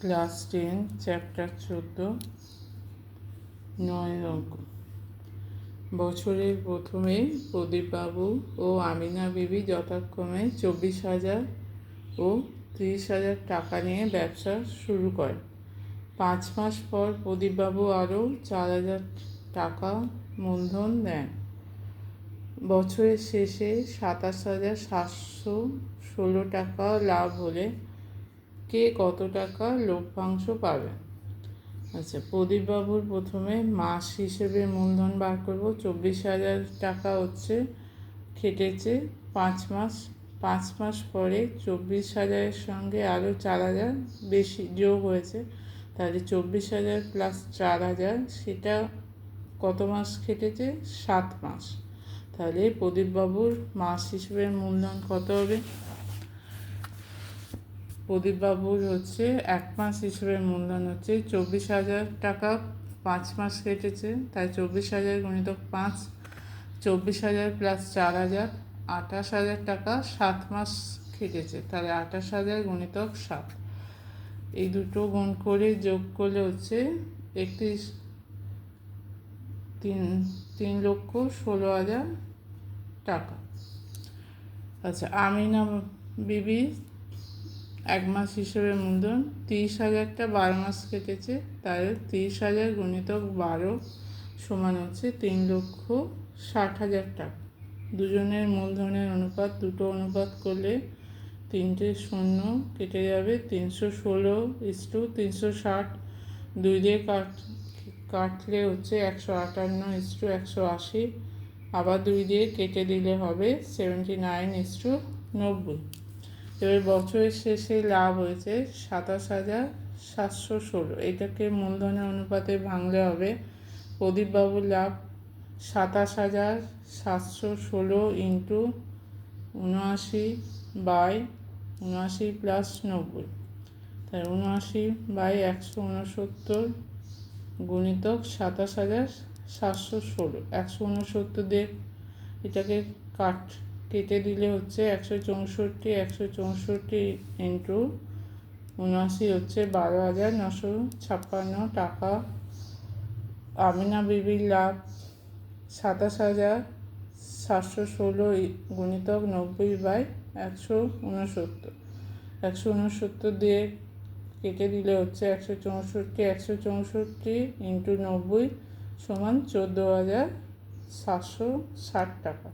Class 10 chapter 14 9 অঙ্ক। বছরের প্রথমে প্রদীপবাবু ও আমিনা বিবি যথাক্রমে 24,000 ও 30,000 টাকা নিয়ে ব্যবসা শুরু করেন। 5 মাস পর প্রদীপবাবু আরও 4,000 টাকা মূলধন দেন। বছরের শেষে 27,716 টাকা লাভ হলে কে কত টাকা লভ্যাংশ পাবে? আচ্ছা, প্রদীপবাবুর প্রথমে মাস হিসেবে মূলধন বার করব। 24,000 টাকা হচ্ছে খেটেছে 5 মাস। 5 মাস পরে 24,000-এর সঙ্গে আরও 4,000 বেশি যোগ হয়েছে, তাহলে 24,000 প্লাস 4,000 সেটা কত মাস খেটেছে? 7 মাস। তাহলে প্রদীপবাবুর মাস হিসেবে মূলধন কত হবে? প্রদীপবাবুর হচ্ছে 1 মাস হিসেবে মূলধন হচ্ছে 24,000 টাকা। 5 মাস কেটেছে, তাই 24,000 গুণিতক 5, 24,000 প্লাস 4,000, 28,000 টাকা 7 মাস কেটেছে, তাহলে 28,000 গুণিতক 7। এই দুটো গুণ করে যোগ করলে হচ্ছে 3,16,000 টাকা। আচ্ছা, আমিনা বিবি 1 মাস হিসেবে মূলধন 30,000টা 12 মাস কেটেছে, তাই 30,000 গুণিতক 12 সমান হচ্ছে 3,60,000 টাকা। দুজনের মূলধনের অনুপাত, দুটো অনুপাত করলে 3টে শূন্য কেটে যাবে, 316:360, 2 দিয়ে কাটলে হচ্ছে 158:180, আবার 2 দিয়ে কেটে দিলে হবে 79:90। এবার বছরের শেষে লাভ হয়েছে 27,716। এটাকে মূলধনের অনুপাতে ভাঙলে হবে প্রদীপবাবুর লাভ 27,716 ইন্টু 79/79 প্লাস 90, তাই 79/169 গুণিতক 27,716। 169 দিয়ে এটাকে কেটে দিলে হচ্ছে 164 ইন্টু 79 হচ্ছে 12,956 টাকা। আমিনা বিবির লাভ 27,716 গুণিতক 90/169। 169 দিয়ে কেটে দিলে হচ্ছে 164 ইন্টু 90 সমান 14,760 টাকা।